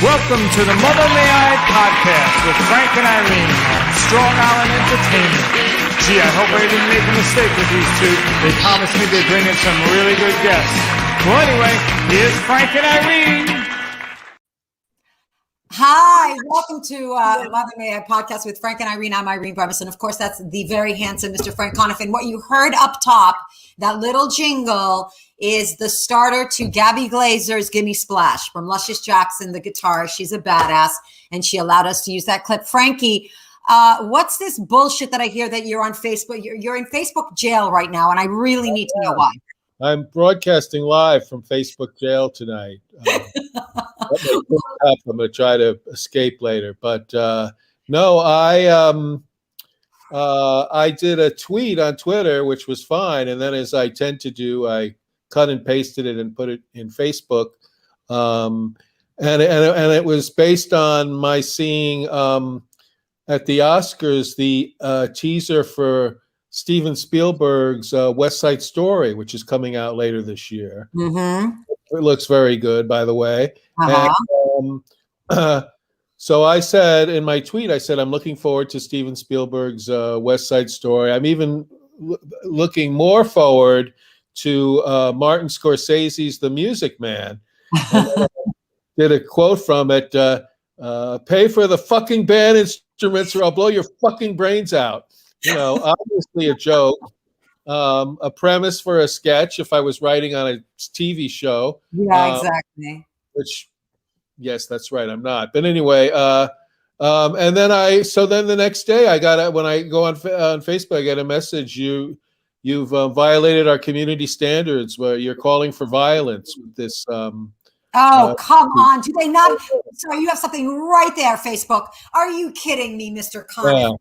Welcome to the Mother May I podcast with Frank and Irene on Strong Island Entertainment. Gee, I hope I didn't make a mistake with these two. They promised me they'd bring in some really good guests. Well, anyway, here's Frank and Irene. Hi, welcome to Mother May I podcast with Frank and Irene. I'm Irene Barbison. Of course, that's the very handsome Mr. Frank Conniff. What you heard up top, that little jingle, is the starter to Gabby Glazer's Gimme Splash from Luscious Jackson, the guitarist. She's a badass, and she allowed us to use that clip. Frankie, what's this bullshit that I hear that you're on Facebook? You're in Facebook jail right now, and I really need to know why. I'm broadcasting live from Facebook jail tonight. I'm going to try to escape later. But no, I did a tweet on Twitter, which was fine. And then, as I tend to do, I cut and pasted it and put it in Facebook. And it was based on my seeing at the Oscars the teaser for Steven Spielberg's West Side Story, which is coming out later this year. Mm-hmm. It looks very good, by the way. Uh-huh. And, so I said in my tweet, I'm looking forward to Steven Spielberg's West Side Story. I'm even looking more forward to Martin Scorsese's The Music Man. And did a quote from it, pay for the fucking band instruments or I'll blow your fucking brains out. You know, obviously a joke, a premise for a sketch if I was writing on a TV show. Yeah, exactly. Which, yes, that's right, I'm not. But anyway, and then the next day when I go on Facebook, I get a message, you've violated our community standards where you're calling for violence with this. Come on. Do they not? Sorry, you have something right there, Facebook. Are you kidding me, Mr. Conniff? Yeah.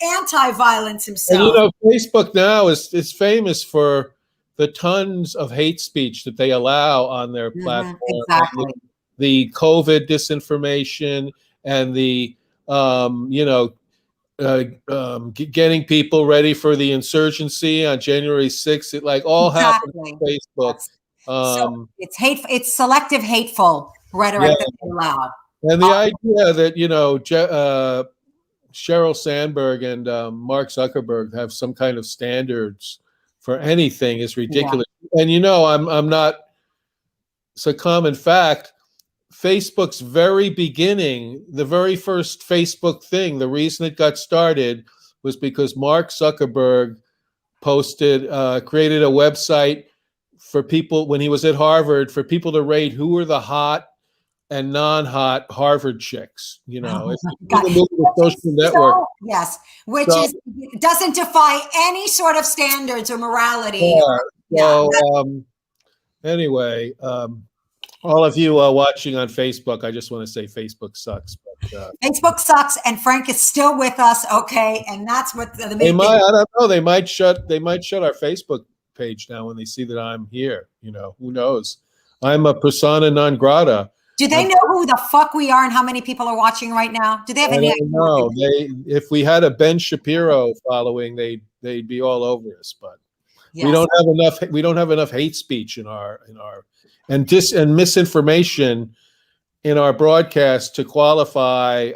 Anti-violence himself. And, you know, Facebook now is famous for the tons of hate speech that they allow on their platform. Exactly. The COVID disinformation and the, getting people ready for the insurgency on January 6th. It all happened on Facebook. So it's selective hateful rhetoric that they allow. And the idea that, Sheryl Sandberg and Mark Zuckerberg have some kind of standards for anything is ridiculous. Yeah. And I'm not. It's a common fact. Facebook's very beginning, the very first Facebook thing, the reason it got started was because Mark Zuckerberg created a website for people when he was at Harvard for people to rate who were the hot and non-hot Harvard chicks, it's the social network. Yes, which doesn't defy any sort of standards or morality. Anyway, all of you watching on Facebook, I just want to say Facebook sucks. But, Facebook sucks, and Frank is still with us. Okay, and that's what the main I don't know. They might shut our Facebook page now when they see that I'm here. Who knows? I'm a persona non grata. Do they know who the fuck we are and how many people are watching right now? Do they have any idea? No, if we had a Ben Shapiro following, they'd be all over us. But we don't have enough. We don't have enough hate speech in our and misinformation in our broadcast to qualify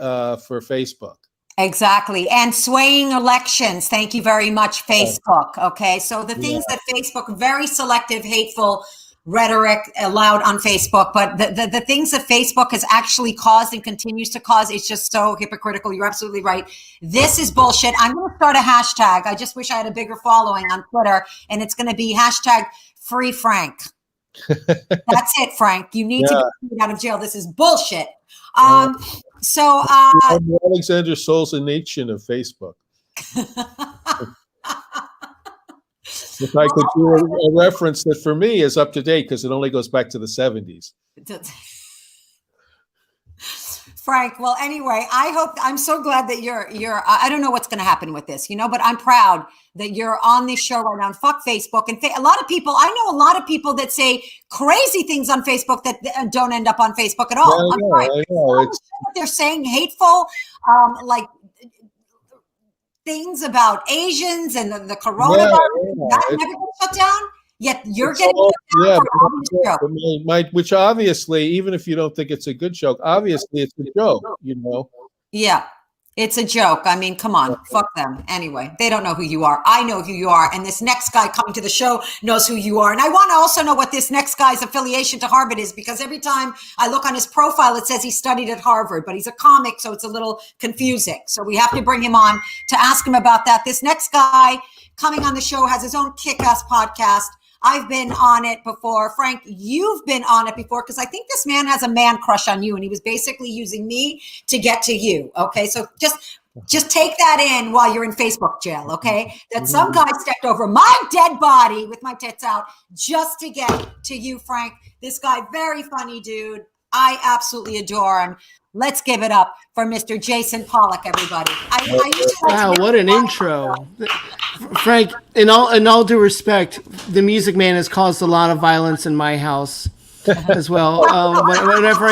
for Facebook. Exactly. And swaying elections. Thank you very much, Facebook. Okay, so the things that Facebook, very selective, hateful rhetoric allowed on Facebook, but the things that Facebook has actually caused and continues to cause is just so hypocritical. You're absolutely right. This is bullshit. I'm going to start a hashtag. I just wish I had a bigger following on Twitter, and it's going to be hashtag Free Frank. That's it, Frank. You need to get out of jail. This is bullshit. So Alexander Solzhenitsyn of Facebook. If I could do a reference that for me is up to date because it only goes back to the 70s. Frank, well, anyway, I'm so glad that you're, I don't know what's going to happen with this, but I'm proud that you're on this show right now. And fuck Facebook. And I know a lot of people that say crazy things on Facebook that don't end up on Facebook at all. I know. They're saying hateful, things about Asians and the coronavirus. That never gets shut down. Yet you're It's getting all- put down yeah, for all these jokes. which obviously, even if you don't think it's a good joke, obviously it's a joke, Yeah, it's a joke. I mean, come on, fuck them. Anyway, they don't know who you are. I know who you are. And this next guy coming to the show knows who you are. And I want to also know what this next guy's affiliation to Harvard is, because every time I look on his profile, it says he studied at Harvard, but he's a comic, so it's a little confusing. So we have to bring him on to ask him about that. This next guy coming on the show has his own kick-ass podcast. I've been on it before. Frank, you've been on it before, because I think this man has a man crush on you, and he was basically using me to get to you. Okay, so just take that in while you're in Facebook jail. Okay, that some guy stepped over my dead body with my tits out just to get to you, Frank. This guy, very funny dude. I absolutely adore him. Let's give it up for Mr. Jason Pollack, everybody. Wow, what an intro. Frank, in all due respect, the Music Man has caused a lot of violence in my house as well. Whenever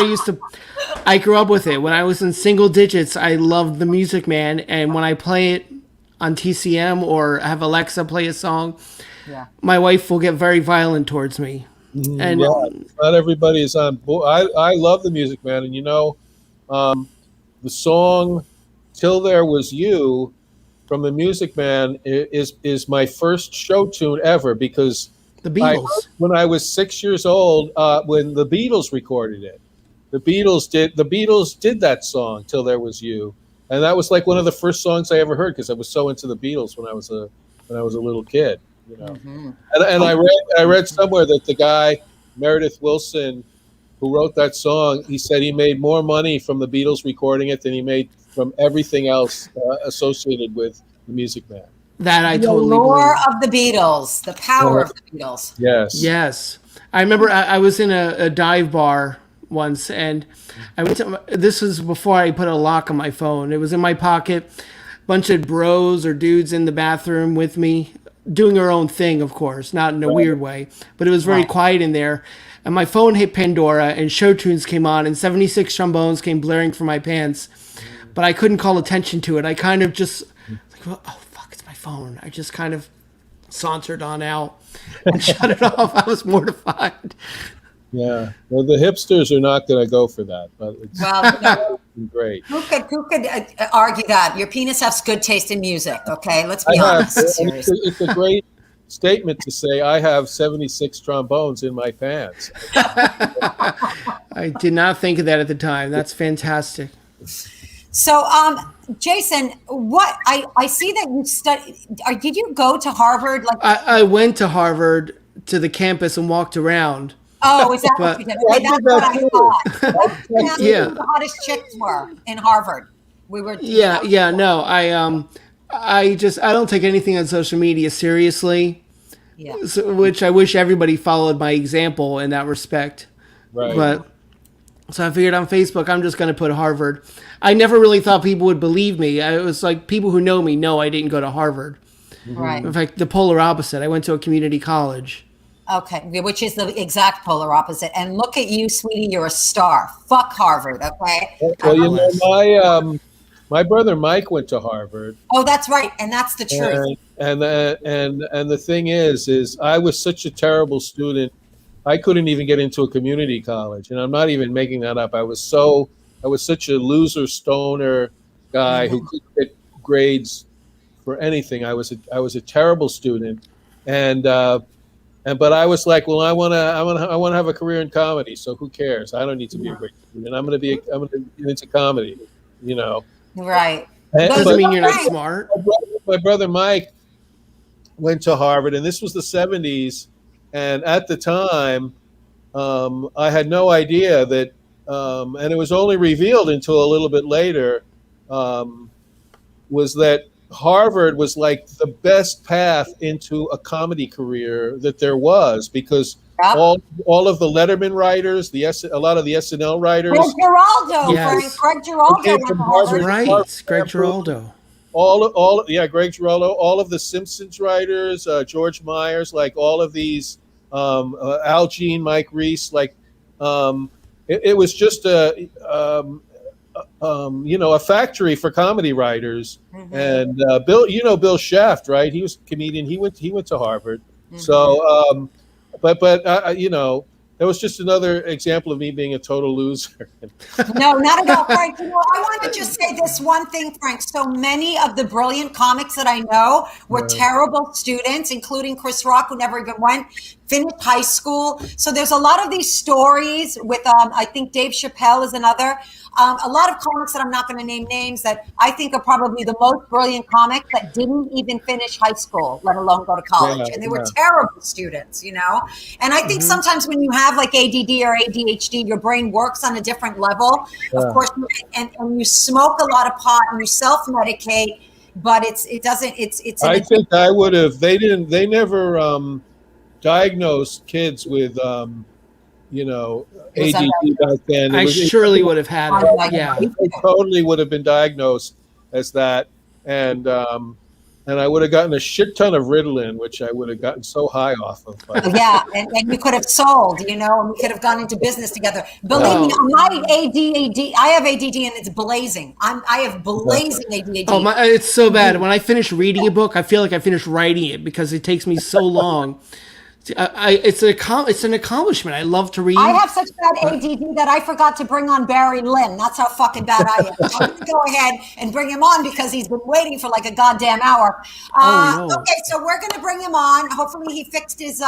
I grew up with it. When I was in single digits, I loved the Music Man. And when I play it on TCM or have Alexa play a song, my wife will get very violent towards me. And not everybody is on board. I love the Music Man, and the song "Till There Was You" from the Music Man is my first show tune ever, because the Beatles. When I was 6 years old, when the Beatles recorded it, the Beatles did that song "Till There Was You," and that was like one of the first songs I ever heard, because I was so into the Beatles when I was a little kid. And I read somewhere that the guy Meredith Willson, who wrote that song, he said he made more money from the Beatles recording it than he made from everything else associated with the Music Man. That I the totally lore believe. of the Beatles, the power of the Beatles. Yes. I remember I was in a dive bar once, and I went to, this was before I put a lock on my phone. It was in my pocket. Bunch of bros or dudes in the bathroom with me, doing their own thing, of course, not in a weird way, but it was very quiet in there. And my phone hit Pandora, and show tunes came on, and 76 trombones came blaring from my pants. But I couldn't call attention to it. I kind of just, oh, fuck, it's my phone. I just kind of sauntered on out and shut it off. I was mortified. Yeah. Well, the hipsters are not going to go for that, but it's great. Who could argue that? Your penis has good taste in music, okay? Let's be honest. It's a great statement to say I have 76 trombones in my pants. I did not think of that at the time. That's fantastic. So, Jason, what I see that you studied. Did you go to Harvard? Like I went to Harvard, to the campus, and walked around. Oh, is that what you did? Okay, that's what I thought. Yeah. Who the hottest chicks were in Harvard. We were. No, I don't take anything on social media seriously. Yeah. So, which I wish everybody followed my example in that respect. Right. But so I figured on Facebook, I'm just going to put Harvard. I never really thought people would believe me. It was like people who know me know I didn't go to Harvard. Right. In fact, the polar opposite. I went to a community college. Okay, which is the exact polar opposite. And look at you, sweetie, you're a star. Fuck Harvard, okay? Well, my brother Mike went to Harvard. Oh, that's right, and that's the truth. And the thing is I was such a terrible student. I couldn't even get into a community college, and I'm not even making that up. I was such a loser stoner guy who couldn't get grades for anything. I was a terrible student, but I was like, well, I want to have a career in comedy. So who cares? I don't need to be a great student. I'm going to get into comedy, Right. Doesn't mean you're not smart. My brother Mike went to Harvard, and this was the 70s. And at the time, I had no idea that, and it was only revealed until a little bit later, was that Harvard was like the best path into a comedy career that there was, because all of the Letterman writers, a lot of the SNL writers, Greg Giraldo, yes. Greg Giraldo went to Harvard. Right, Greg Giraldo. Greg Giraldo, all of the Simpsons writers, George Myers, like all of these, Al Jean, Mike Reese, like it was just a factory for comedy writers. And Bill Shaft, right? He was a comedian. He went to Harvard. So, but you know, that was just another example of me being a total loser. No, not at all, Frank. You know, I want to just say this one thing, Frank. So many of the brilliant comics that I know were terrible students, including Chris Rock, who never even finished high school. So there's a lot of these stories with, I think Dave Chappelle is another. A lot of comics that I'm not going to name names that I think are probably the most brilliant comics that didn't even finish high school, let alone go to college. And they were terrible students, you know? And I think sometimes when you have like ADD or ADHD, your brain works on a different level. Of course, and you smoke a lot of pot and you self-medicate, but it's I think I would have, they never diagnosed kids with, you know, ADD back then. I surely would have had it. Yeah, it totally would have been diagnosed as that, and I would have gotten a shit ton of Ritalin, which I would have gotten so high off of. Yeah, and we could have sold, you know, and we could have gone into business together. Believe me, my ADD, I have ADD, and it's blazing. I have blazing ADD. Oh, it's so bad. When I finish reading a book, I feel like I finished writing it because it takes me so long. It's an accomplishment. I love to read. I have such bad ADD that I forgot to bring on Barry Lynn. That's how fucking bad I am. I'm going to go ahead and bring him on because he's been waiting for like a goddamn hour. No. Okay, so we're going to bring him on. Hopefully he fixed his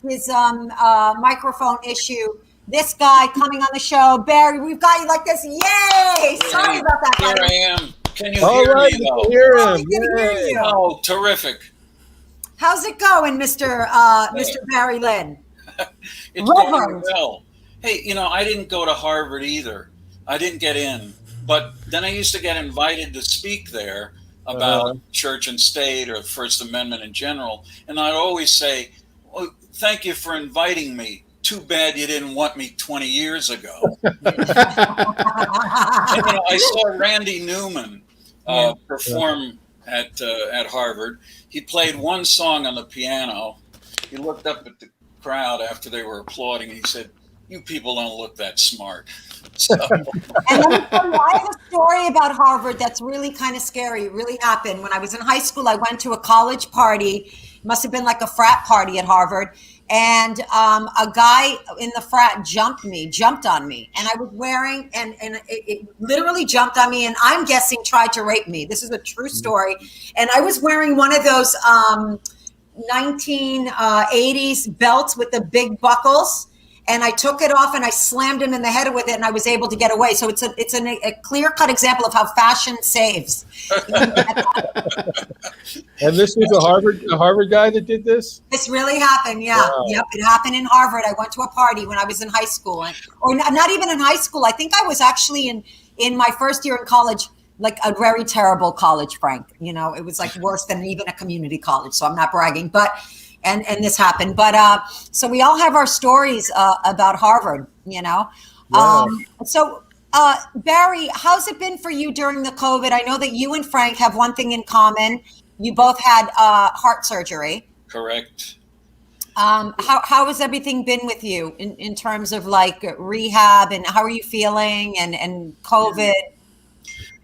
microphone issue. This guy coming on the show, Barry, we've got you like this. Yay! Sorry about that, buddy. Here I am. Can you hear me, though? Hear him. We can hear you. Oh, terrific. How's it going, Mr. Barry Lynn? It's going well. Hey, you know, I didn't go to Harvard either. I didn't get in. But then I used to get invited to speak there about church and state or the First Amendment in general. And I'd always say, well, thank you for inviting me. Too bad you didn't want me 20 years ago. And, you know, I saw Randy Newman perform at Harvard. He played one song on the piano. He looked up at the crowd after they were applauding. And he said, "You people don't look that smart." So. And let me tell you, I have a story about Harvard that's really kind of scary. It really happened. When I was in high school, I went to a college party. It must have been like a frat party at Harvard. And a guy in the frat jumped on me. And I was wearing, and it literally jumped on me. And I'm guessing tried to rape me. This is a true story. And I was wearing one of those 1980s belts with the big buckles. And I took it off and I slammed him in the head with it, and I was able to get away. So it's a clear-cut example of how fashion saves. And this was a Harvard guy that did this? This really happened, yeah. Wow. Yep, it happened in Harvard. I went to a party when I was in high school, or not even in high school. I think I was actually in my first year in college, like a very terrible college, Frank. You know, it was like worse than even a community college. So I'm not bragging, but. And this happened. But so we all have our stories about Harvard, you know. Yeah. So Barry, how's it been for you during the COVID? I know that you and Frank have one thing in common. You both had heart surgery. Correct. How has everything been with you in terms of like rehab, and how are you feeling and COVID?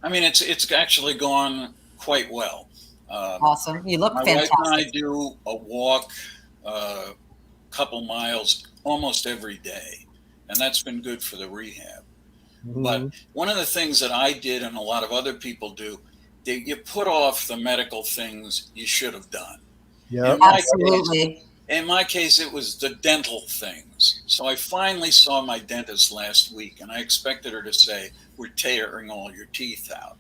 I mean, it's actually gone quite well. Awesome. You look fantastic. My wife and I do a walk a couple miles almost every day, and that's been good for the rehab. Mm-hmm. But one of the things that I did and a lot of other people do, you put off the medical things you should have done. Yeah, absolutely. In my case, it was the dental things. So I finally saw my dentist last week, and I expected her to say, "We're tearing all your teeth out."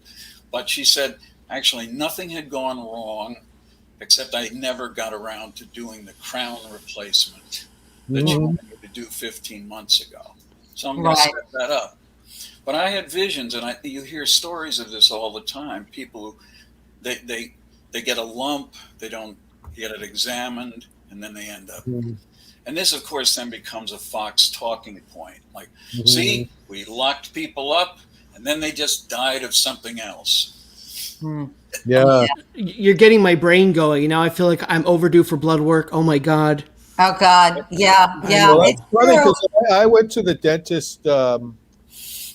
But she said, actually, nothing had gone wrong, except I never got around to doing the crown replacement that you wanted me to do 15 months ago. So I'm going to set that up. But I had visions, and you hear stories of this all the time. People who they get a lump, they don't get it examined, and then they end up. And this, of course, then becomes a Fox talking point. Like, see, we locked people up, and then they just died of something else. Yeah. You're getting my brain going. You know, I feel like I'm overdue for blood work. Oh my God. Oh God. Yeah. Well, it's funny because I went to the dentist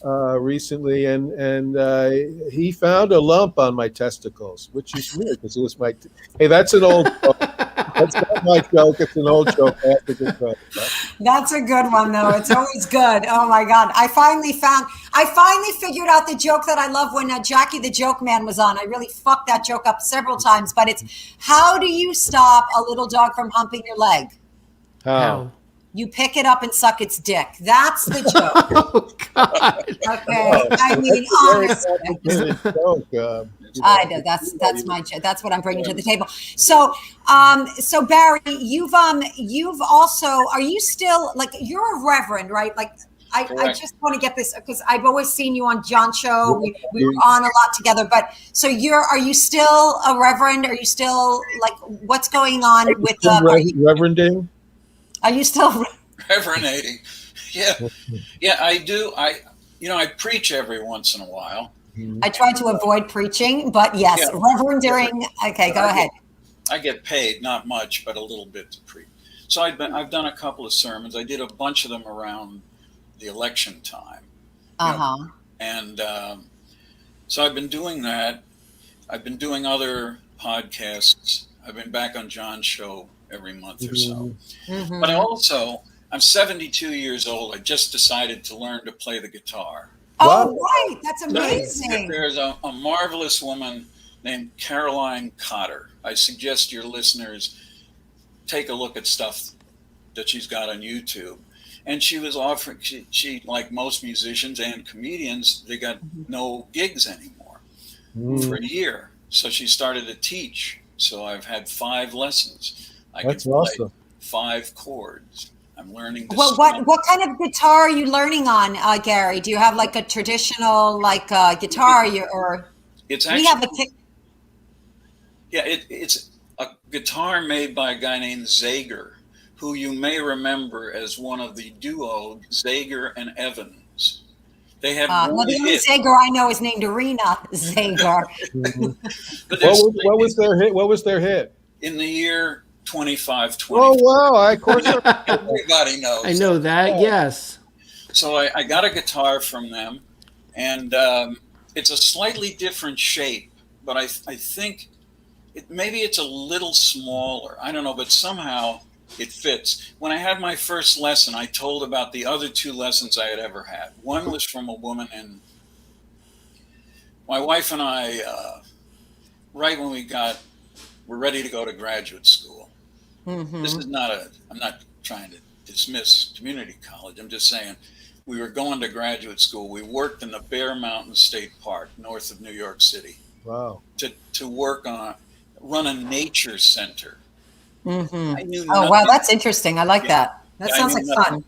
recently, and he found a lump on my testicles, which is weird because it was my. Hey, that's an old. That's not my joke. It's an old joke. I have to get credit. That's a good one, though. It's always good. Oh my God! I finally figured out the joke that I love when Jackie the Joke Man was on. I really fucked that joke up several times, but it's how do you stop a little dog from humping your leg? How? You pick it up and suck its dick. That's the joke. Oh God. Okay. I mean, honestly. I know that's my that's what I'm bringing to the table. So Barry, you've also, are you still, like, you're a reverend, right? Like I just want to get this because I've always seen you on John's show. We were on a lot together, but so are you still a reverend? Are you still, like, what's going on with reverending? Are you still reverenating? Yeah, I do. I preach every once in a while. I try to avoid preaching, but yes, reverending. Okay, go ahead. I get paid, not much, but a little bit to preach. So I've done a couple of sermons. I did a bunch of them around the election time. And so I've been doing that. I've been doing other podcasts. I've been back on John's show every month or so. But I'm 72 years old. I just decided to learn to play the guitar. Oh, right. That's amazing. There's a marvelous woman named Caroline Cotter. I suggest your listeners take a look at stuff that she's got on YouTube. And she was offering, she like most musicians and comedians, they got no gigs anymore for a year. So she started to teach. So I've had 5 lessons. That's awesome. 5 chords. I'm learning. Well, what kind of guitar are you learning on, Gary? Do you have like a traditional guitar? It's actually it's a guitar made by a guy named Zager, who you may remember as one of the duo Zager and Evans. They had the only Zager I know is named Arena Zager. What was their hit? What was their hit? In the year 2520. Oh wow! Of course, everybody knows. I know that. Yes. So I got a guitar from them, and it's a slightly different shape, but I think maybe it's a little smaller. I don't know, but somehow it fits. When I had my first lesson, I told about the other 2 lessons I had ever had. One was from a woman, and my wife and I, right when we're ready to go to graduate school. This is I'm not trying to dismiss community college. I'm just saying we were going to graduate school. We worked in the Bear Mountain State Park north of New York City. Wow. To run a nature center. I knew oh, wow. That's interesting. I like that. That sounds like fun.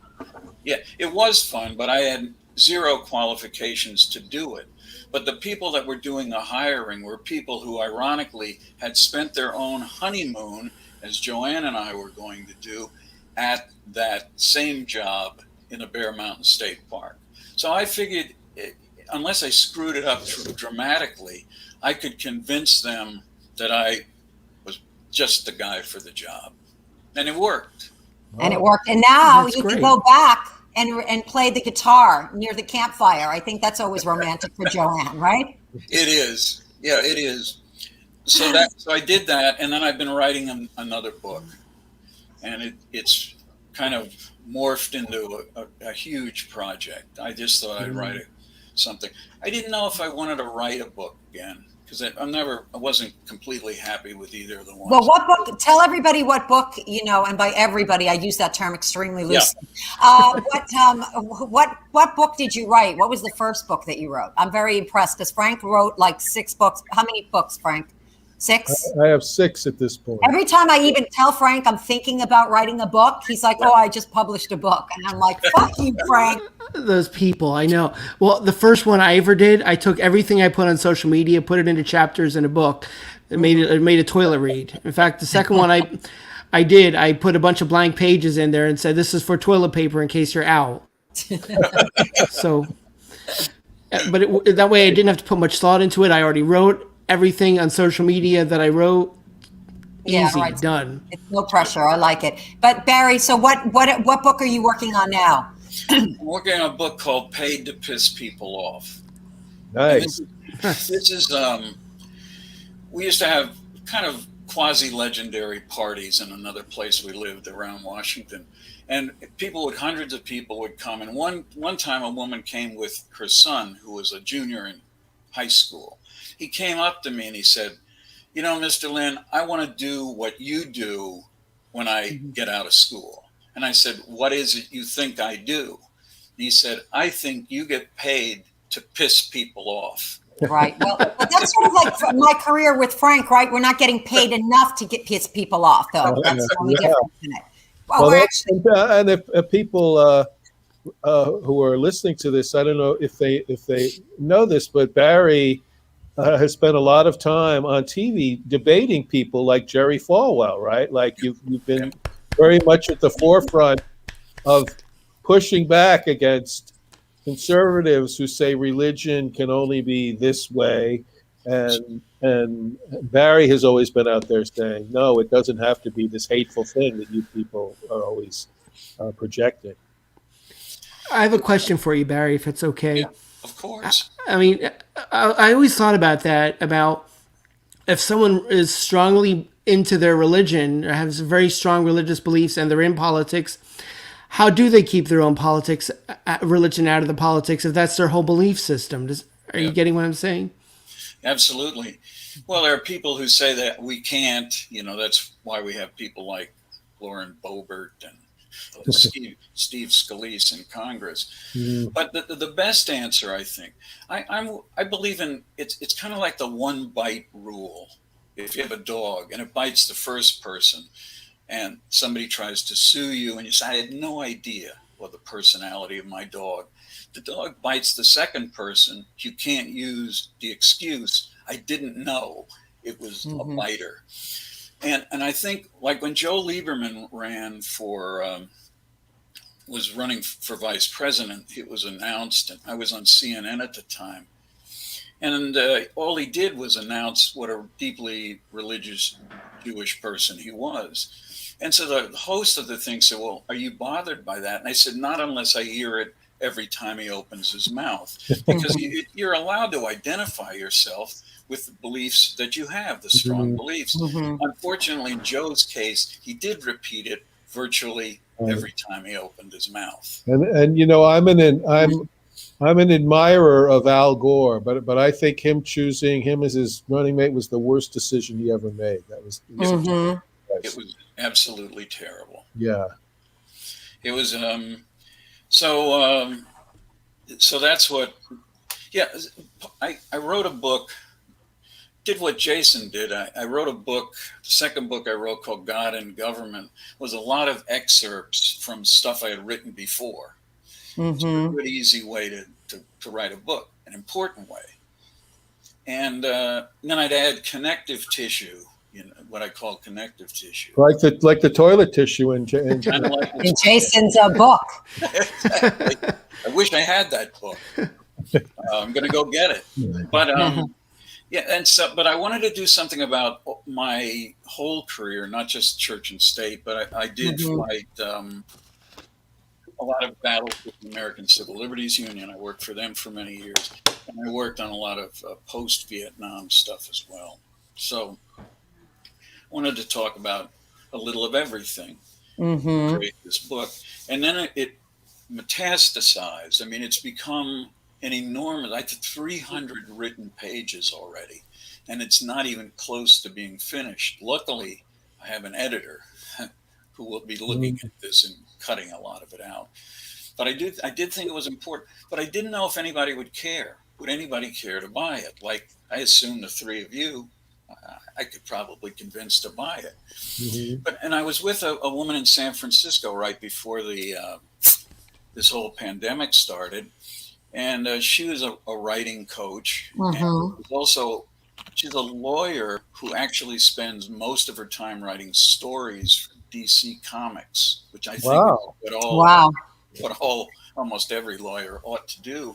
Yeah, it was fun, but I had 0 qualifications to do it. But the people that were doing the hiring were people who ironically had spent their own honeymoon, as Joanne and I were going to do, at that same job in a Bear Mountain State Park. So I figured, unless I screwed it up dramatically, I could convince them that I was just the guy for the job. And it worked. And it worked. And now you can go back and play the guitar near the campfire. I think that's always romantic for Joanne, right? It is. Yeah, it is. So I did that, and then I've been writing another book, and it's kind of morphed into a huge project. I just thought I'd write something. I didn't know if I wanted to write a book again because I wasn't completely happy with either of the ones. Well, what book? Tell everybody what book, and by everybody, I use that term extremely loosely. Yeah. What book did you write? What was the first book that you wrote? I'm very impressed because Frank wrote like 6 books. How many books, Frank? 6? I have 6 at this point. Every time I even tell Frank I'm thinking about writing a book, he's like, "Oh, I just published a book," and I'm like, "Fuck you, Frank." Those people, I know. Well, the first one I ever did, I took everything I put on social media, put it into chapters in a book. It made a toilet read. In fact, the second one I put a bunch of blank pages in there and said, "This is for toilet paper in case you're out." So, but that way I didn't have to put much thought into it. I already wrote everything on social media that I wrote. Easy, right. Done. It's no pressure. I like it. But Barry, so what book are you working on now? I'm working on a book called Paid to Piss People Off. Nice. This is we used to have kind of quasi-legendary parties in another place we lived around Washington. And hundreds of people would come. And one time a woman came with her son, who was a junior in high school. He came up to me and he said, you know, Mr. Lynn, I want to do what you do when I get out of school. And I said, what is it you think I do? And he said, I think you get paid to piss people off. Right. Well, but that's sort of like my career with Frank, right? Are not getting paid enough to piss people off, though. That's the only difference in it. Well, and if people who are listening to this, I don't know if they know this, but Barry has spent a lot of time on TV debating people like Jerry Falwell, right? Like you've been very much at the forefront of pushing back against conservatives who say religion can only be this way, and Barry has always been out there saying, no, it doesn't have to be this hateful thing that you people are always projecting. I have a question for you, Barry, if it's okay. Yeah, of course. I mean, I always thought about that, about if someone is strongly into their religion or has very strong religious beliefs and they're in politics, how do they keep their own religion out of the politics if that's their whole belief system? Are you getting what I'm saying? Absolutely. Well, there are people who say that we can't, that's why we have people like Lauren Boebert and Steve Scalise in Congress. Mm. But the best answer, I think, I believe in, it's kind of like the one bite rule. If you have a dog and it bites the first person, and somebody tries to sue you and you say, I had no idea what the personality of my dog. The dog bites the second person. You can't use the excuse, I didn't know it was a biter. And I think, like when Joe Lieberman was running for vice president, it was announced, and I was on CNN at the time. And all he did was announce what a deeply religious Jewish person he was. And so the host of the thing said, well, are you bothered by that? And I said, not unless I hear it every time he opens his mouth, because you're allowed to identify yourself with the beliefs that you have, the strong beliefs. Unfortunately, in Joe's case, he did repeat it virtually every time he opened his mouth. And I'm an admirer of Al Gore, but I think choosing him as his running mate was the worst decision he ever made. It was absolutely terrible. Yeah. It was so that's what. Yeah, I wrote a book. Did what Jason did. I wrote a book. The second book I wrote, called God and Government, was a lot of excerpts from stuff I had written before. It's a good, easy way to write a book, an important way. And then I'd add connective tissue, what I call connective tissue, like the toilet tissue in Jason's book. Exactly. I wish I had that book. I'm going to go get it. But but I wanted to do something about my whole career, not just church and state, but I did fight a lot of battles with the American Civil Liberties Union. I worked for them for many years, and I worked on a lot of post-Vietnam stuff as well. So I wanted to talk about a little of everything, create this book. And then it metastasized. I mean, it's become an enormous, I did 300 written pages already, and it's not even close to being finished. Luckily, I have an editor who will be looking at this and cutting a lot of it out. But I did think it was important, but I didn't know if anybody would care. Would anybody care to buy it? Like, I assume the three of you, I could probably convince to buy it. And I was with a woman in San Francisco right before this whole pandemic started. And she was a writing coach. And she's a lawyer who actually spends most of her time writing stories for DC Comics, which I think is what almost every lawyer ought to do.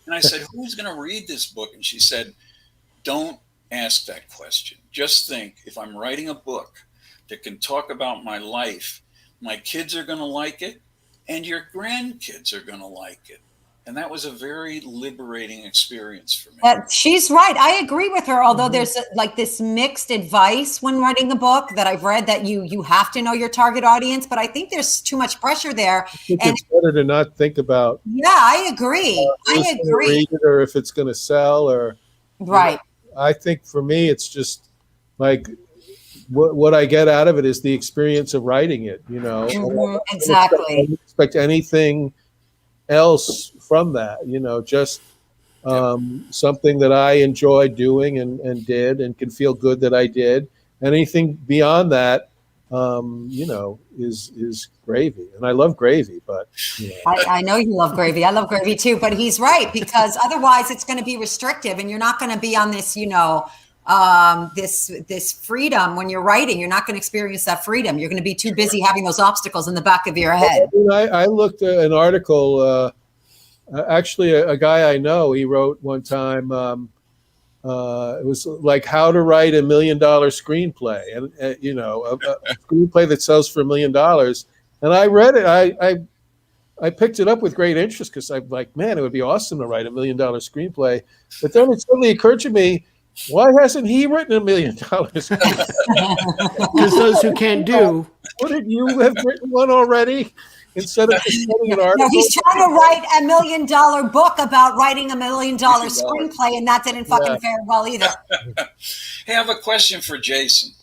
And I said, who's going to read this book? And she said, don't ask that question. Just think, if I'm writing a book that can talk about my life, my kids are going to like it, and your grandkids are going to like it. And that was a very liberating experience for me. She's right. I agree with her. Although there's like this mixed advice when writing a book that I've read, that you have to know your target audience, but I think there's too much pressure there. I think it's better to not think about. Yeah, I agree. Who's gonna read it, or if it's going to sell, or right. I think for me, it's just like what I get out of it is the experience of writing it. Exactly. I don't expect anything else from that. Just something that I enjoy doing and did, and can feel good that I did. Anything beyond that, is gravy, and I love gravy. But I know you love gravy. I love gravy too. But he's right, because otherwise it's going to be restrictive, and you're not going to be on this, this freedom when you're writing. You're not going to experience that freedom. You're going to be too busy having those obstacles in the back of your head. I looked at an article. Actually, a guy I know, he wrote one time. It was like how to write $1 million screenplay, and a screenplay that sells for $1 million. And I read it. I picked it up with great interest, because I'm like, man, it would be awesome to write $1 million screenplay. But then it suddenly occurred to me, why hasn't he written $1 million? Because those who can't do. Wouldn't you have written one already? Instead of just writing an article. No, he's trying to write $1 million book about writing $1 million screenplay, and that didn't fucking fare well either. Hey, I have a question for Jason.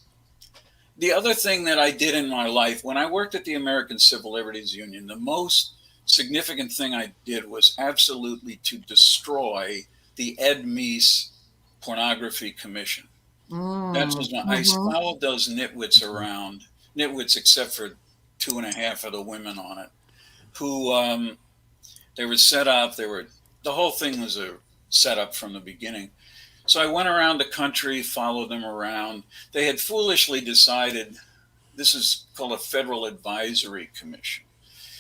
The other thing that I did in my life, when I worked at the American Civil Liberties Union, the most significant thing I did was absolutely to destroy the Ed Meese Pornography Commission. That was I followed those nitwits around, except for 2.5 of the women on it, who they were set up. The whole thing was a setup from the beginning. So I went around the country, followed them around. They had foolishly decided, this is called a Federal Advisory Commission.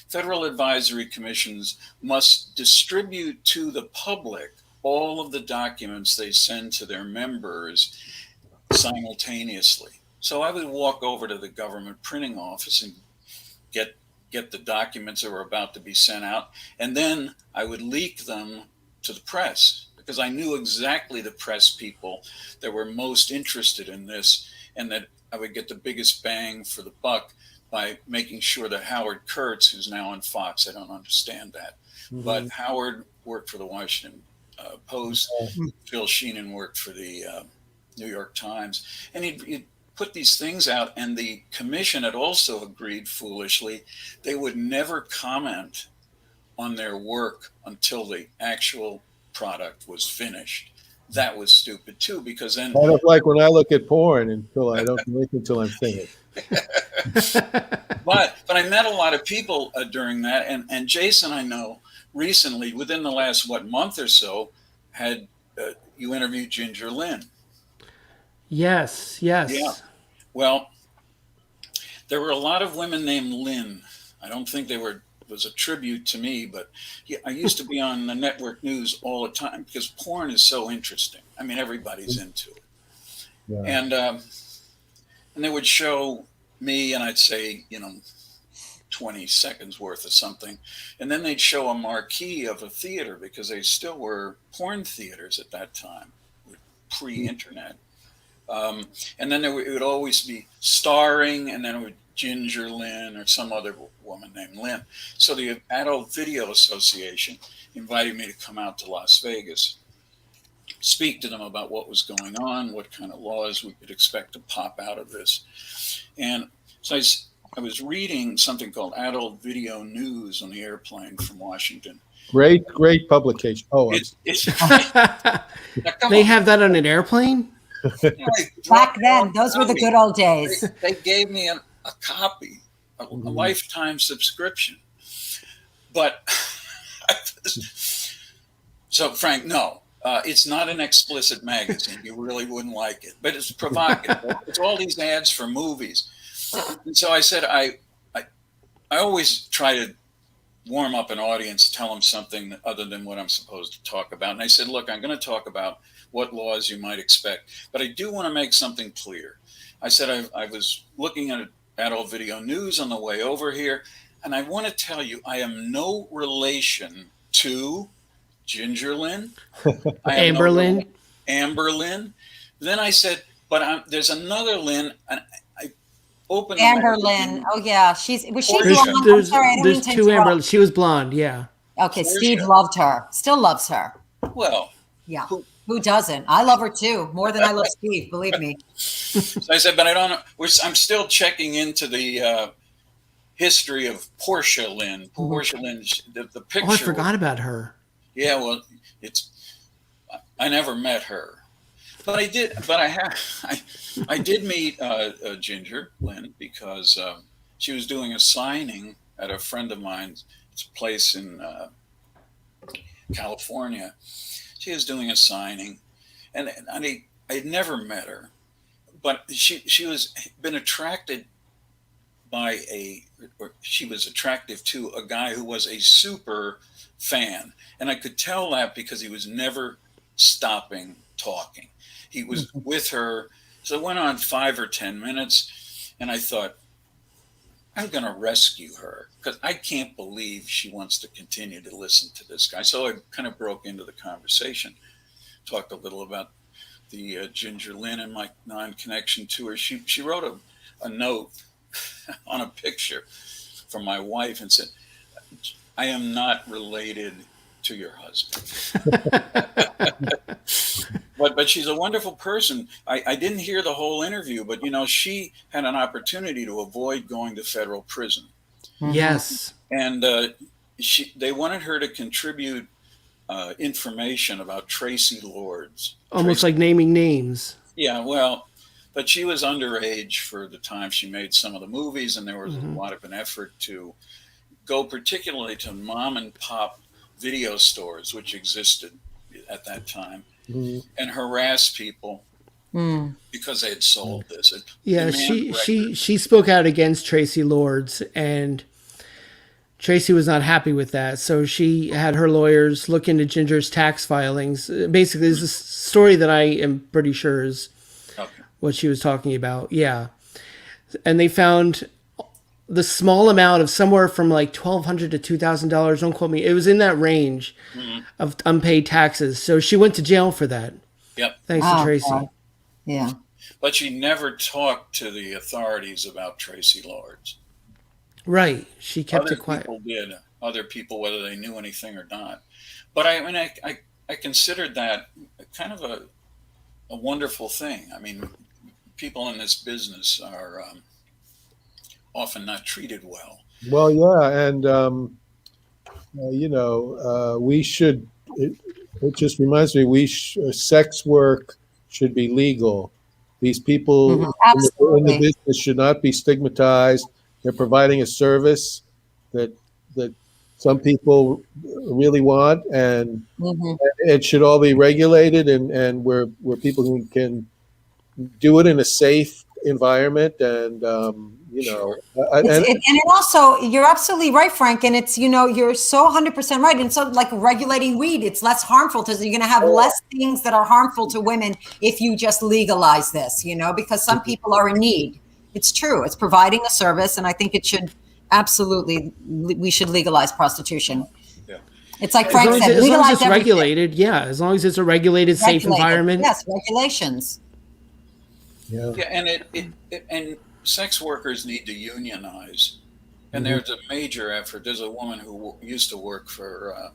Federal Advisory Commissions must distribute to the public all of the documents they send to their members simultaneously. So I would walk over to the government printing office and get the documents that were about to be sent out, and then I would leak them to the press, because I knew exactly the press people that were most interested in this, and that I would get the biggest bang for the buck by making sure that Howard Kurtz, who's now on Fox, I don't understand that, but Howard worked for the Washington Post, Phil Sheenan worked for the New York Times, and he'd put these things out, and the commission had also agreed foolishly they would never comment on their work until the actual product was finished. That was stupid too, because then kind of like when I look at porn until I don't make it until I'm finished. but I met a lot of people during that, and Jason, I know recently, within the last month or so, had you interviewed Ginger Lynn. Yes. Yeah. Well, there were a lot of women named Lynn. I don't think was a tribute to me, but I used to be on the network news all the time, because porn is so interesting. I mean, everybody's into it. Yeah. And they would show me, and I'd say, 20 seconds worth of something. And then they'd show a marquee of a theater, because they still were porn theaters at that time, pre-internet. And then it would always be starring, and then it would Ginger Lynn or some other woman named Lynn. So the Adult Video Association invited me to come out to Las Vegas, speak to them about what was going on, what kind of laws we could expect to pop out of this. And so I was reading something called Adult Video News on the airplane from Washington. Great publication. Oh, they have that on an airplane? Back then, those were the good old days. They gave me a copy, a lifetime subscription. But so, Frank, no, it's not an explicit magazine. You really wouldn't like it, but it's provocative. It's all these ads for movies. And so I said, I always try to warm up an audience, tell them something other than what I'm supposed to talk about. And I said, look, I'm going to talk about what laws you might expect, but I do want to make something clear. I said, I was looking at Adult Video News on the way over here, and I want to tell you, I am no relation 2, Ginger Lynn. Amber Lynn. Amber Lynn. Then I said, but there's another Lynn. And I opened Amber Lynn. Oh yeah, was she Portia. blonde? I'm sorry, I don't mean There's to 2 interrupt. Amber. She was blonde. Yeah. Okay, Portia. Steve loved her. Still loves her. Well, Yeah. Who doesn't? I love her too, more than I love Steve. Believe me. so I said, but I don't know. I'm still checking into the history of Portia Lynn. Portia Lynn, the picture. Oh, I forgot about her. Yeah, well, I never met her, but I did. But I did meet Ginger Lynn because she was doing a signing at a friend of mine's place in California. She was doing a signing, and I had never met her, but she was been attracted by she was attractive to a guy who was a super fan, and I could tell that because he was never stopping talking. He was with her, so it went on 5 or 10 minutes, and I thought, I'm going to rescue her because I can't believe she wants to continue to listen to this guy. So I kind of broke into the conversation, talked a little about the Ginger Lynn and my non-connection to her. She wrote a note on a picture from my wife and said, I am not related to your husband. But she's a wonderful person. I didn't hear the whole interview, but she had an opportunity to avoid going to federal prison. Yes. And they wanted her to contribute information about Tracy Lords. Almost like naming names. Yeah, well, but she was underage for the time she made some of the movies, and there was a lot of an effort to go particularly to mom and pop video stores, which existed at that time, and harass people because they had sold this. Yeah, she spoke out against Tracy Lords, and Tracy was not happy with that. So she had her lawyers look into Ginger's tax filings. Basically, this is a story that I am pretty sure is what she was talking about. Yeah. And they found the small amount of somewhere from like $1,200 to $2,000. Don't quote me. It was in that range of unpaid taxes. So she went to jail for that. Yep. Thanks to Tracy. God. Yeah. But she never talked to the authorities about Tracy Lords. Right. She kept it quiet. People did. Other people, whether they knew anything or not. But I considered that kind of a wonderful thing. I mean, people in this business are often not treated well. Well, yeah, and we should. It just reminds me, sex work should be legal. These people in the business should not be stigmatized. They're providing a service that some people really want, and it should all be regulated, and where people can do it in a safe environment, and and it also, you're absolutely right, Frank, and it's you're so 100% right. And so, like regulating weed, it's less harmful to you're going to have less things that are harmful to women if you just legalize this, because some people are in need. It's true. It's providing a service, and I think it should absolutely, we should legalize prostitution. Yeah. It's like Frank said, as long as it's everything. regulated. Yeah, as long as it's a regulated, safe environment. Yes, regulations. Yeah, and sex workers need to unionize, and there's a major effort. There's a woman who used to work for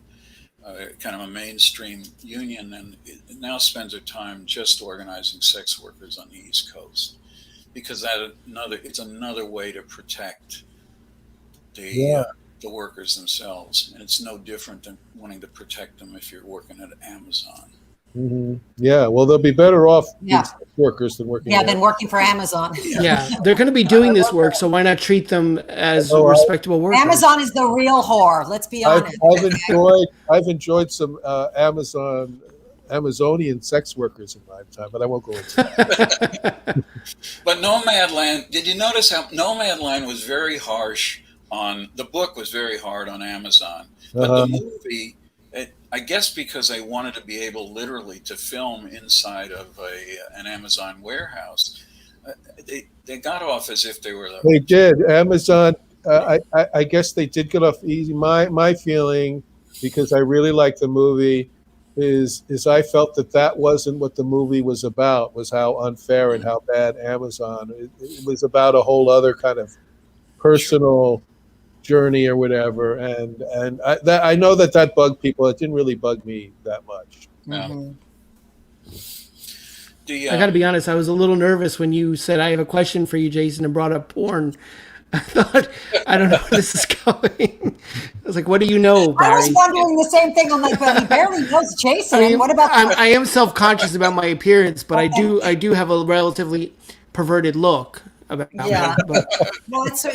kind of a mainstream union, and now spends her time just organizing sex workers on the East Coast, because it's another way to protect the workers themselves, and it's no different than wanting to protect them if you're working at Amazon. Yeah, well, they'll be better off workers than working. Yeah, than working for Amazon. Yeah, they're going to be doing this work, so why not treat them as respectable workers? Amazon is the real whore. Let's be honest. I've enjoyed some Amazonian sex workers in my time, but I won't go into that. But Nomadland, did you notice how Nomadland was very harsh on the book? Was very hard on Amazon, but the movie. I guess because they wanted to be able literally to film inside of an Amazon warehouse, they got off as if they were. They did. Amazon. I guess they did get off easy. My feeling because I really liked the movie. Is I felt that wasn't what the movie was about. Was how unfair and how bad Amazon. It was about a whole other kind of personal journey or whatever. And I know that bugged people. It didn't really bug me that much. Mhm. I got to be honest. I was a little nervous when you said I have a question for you, Jason, and brought up porn. I thought, I don't know where this is going. I was like, what do you know, Barry? I was wondering the same thing. I'm like, well, he barely knows Jason. I mean, What about I am self-conscious about my appearance, but I do have a relatively perverted look about Yeah. me. But Well, it's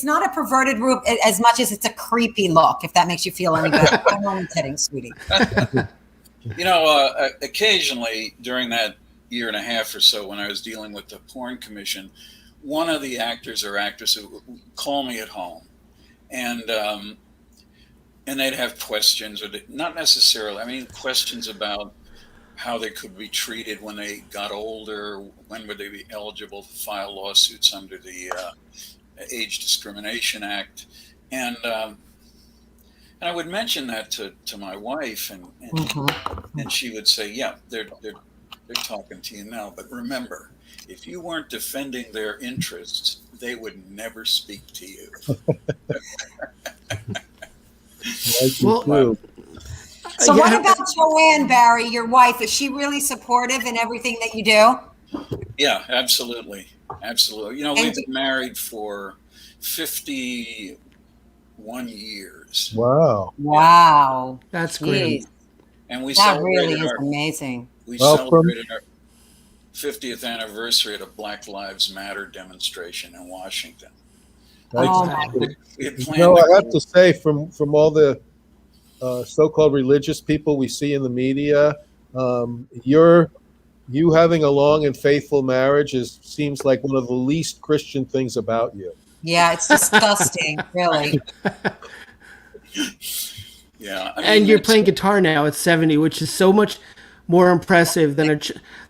not a perverted look as much as it's a creepy look. If that makes you feel any better, I'm only kidding, sweetie. Occasionally during that year and a half or so when I was dealing with the Porn Commission, one of the actors or actresses would call me at home, and they'd have questions, or not necessarily. I mean, questions about how they could be treated when they got older, when would they be eligible to file lawsuits under the Age Discrimination Act, and I would mention that to my wife, and she would say, "Yeah, they're talking to you now, but remember, if you weren't defending their interests, they would never speak to you." well, So what about Joanne, Barry, your wife? Is she really supportive in everything that you do? Yeah, absolutely. Absolutely. We've been married for 51 years. Wow. Wow. that's Jeez. great. And we That really celebrated is amazing. we Well, celebrated our 50th anniversary at a Black Lives Matter demonstration in Washington. Oh my We had I planned have to say, from all the so-called religious people we see in the media, you having a long and faithful marriage seems like one of the least Christian things about you. Yeah, it's disgusting, really. Yeah, And you're playing guitar now at 70, which is so much more impressive than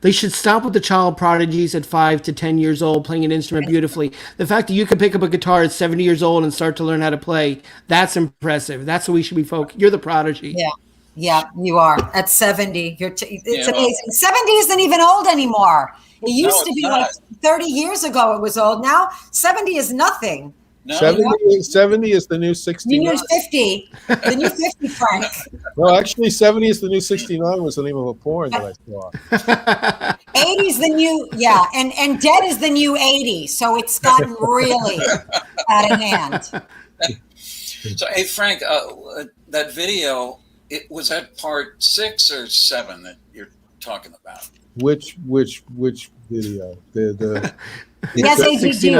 they should stop with the child prodigies at 5 to 10 years old playing an instrument beautifully. The fact that you can pick up a guitar at 70 years old and start to learn how to play, that's impressive. That's what we should be focused. You're the prodigy. Yeah, you are at 70. It's amazing. 70 isn't even old anymore. It used to be like 30 years ago it was old. Now 70 is nothing. No, 70 is the new 69. The new 50. The new 50, Frank. No, actually, 70 is the new 69 was the name of a porn that I saw. 80 is the new, and dead is the new 80. So it's gotten really out of hand. So, hey, Frank, that video, was that part 6 or 7 that you're talking about? Which video? The Yes, AGG.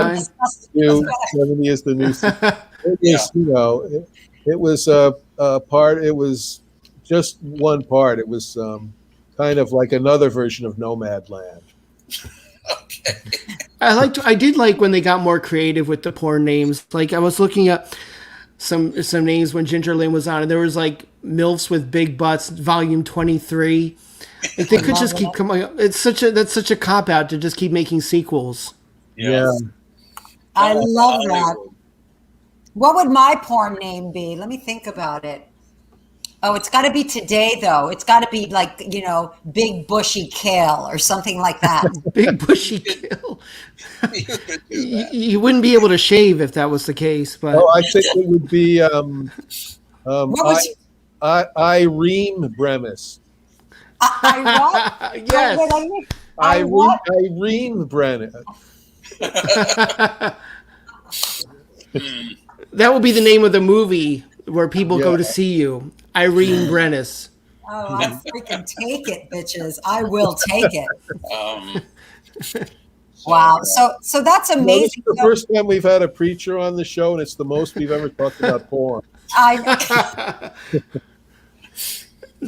70 is the new. It is, it was a part. It was just one part. It was kind of like another version of Nomadland. Okay. I did like when they got more creative with the porn names. Like I was looking up some names when Ginger Lynn was on, and there was like MILFs with Big Butts, Volume 23. Like they could just keep coming up. That's such a cop out to just keep making sequels. Yeah. I love that. What would my porn name be? Let me think about it. Oh, it's got to be today, though. It's got to be like, Big Bushy Kale or something like that. Big Bushy Kill. You wouldn't be able to shave if that was the case. But I think it would be Irene Bremis. I what? Yes. Irene Brennan. That will be the name of the movie where people go to see you. Irene Brenis. Oh, I freaking take it, bitches. I will take it. Wow. So that's amazing. This is the first time we've had a preacher on the show, and it's the most we've ever talked about porn.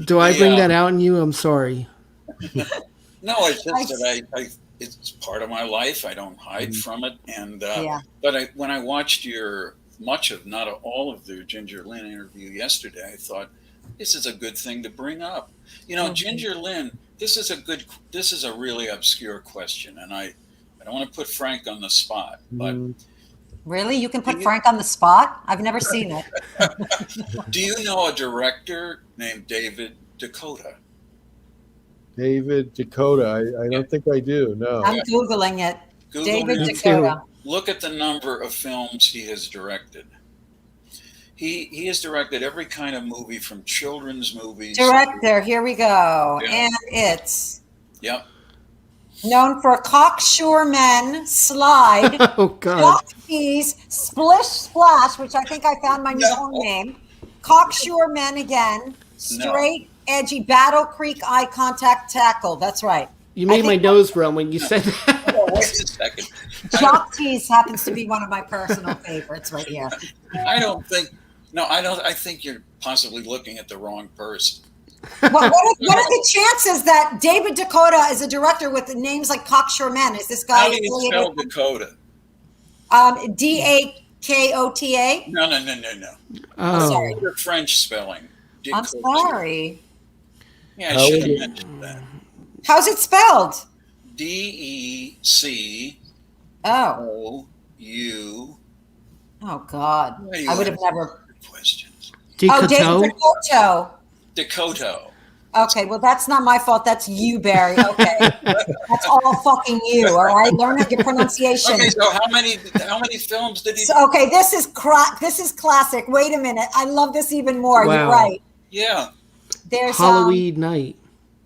Do I bring that out in you? I'm sorry. No, it's just that it's part of my life. I don't hide from it. And but when I watched not all of the Ginger Lynn interview yesterday, I thought this is a good thing to bring up. Ginger Lynn, this is a really obscure question, and I don't want to put Frank on the spot, but Really? You can put Frank on the spot? I've never seen it. Do you know a director named David Dakota? David Dakota. I don't think I do. No. I'm Googling it. Google David him. Dakota. Look at the number of films he has directed. He has directed every kind of movie from children's movies. Director, here we go. Yeah. And it's Yep. known for Cocksure Men, Slide, Oh God. Duck Tease, Splish Splash, which I think I found my new home name. Cocksure Men again. Straight, edgy, Battle Creek, Eye Contact, Tackle. That's right. You made my nose run when you said that. Oh, wait a second. Duck Tease happens to be one of my personal favorites right here. I don't think. No, I don't. I think you're possibly looking at the wrong person. What are the chances that David Dakota is a director with names like Cocksure Men? Is this guy How do you spell Dakota? Dakota? No. Oh. Sorry. Your French spelling. I'm Dakota. sorry. Yeah, I How should have would mentioned that. How's it spelled? DECOU. Oh God. Why do you I would have ask never. questions. Oh, David Dakota. Dakota. Dakota. Okay, well, that's not my fault. That's you, Barry. Okay. That's all fucking you, all right? Learn your pronunciation. Okay, so how many films did he? Okay, this is classic. Wait a minute. I love this even more. Wow. You're right. Yeah. There's Halloween night.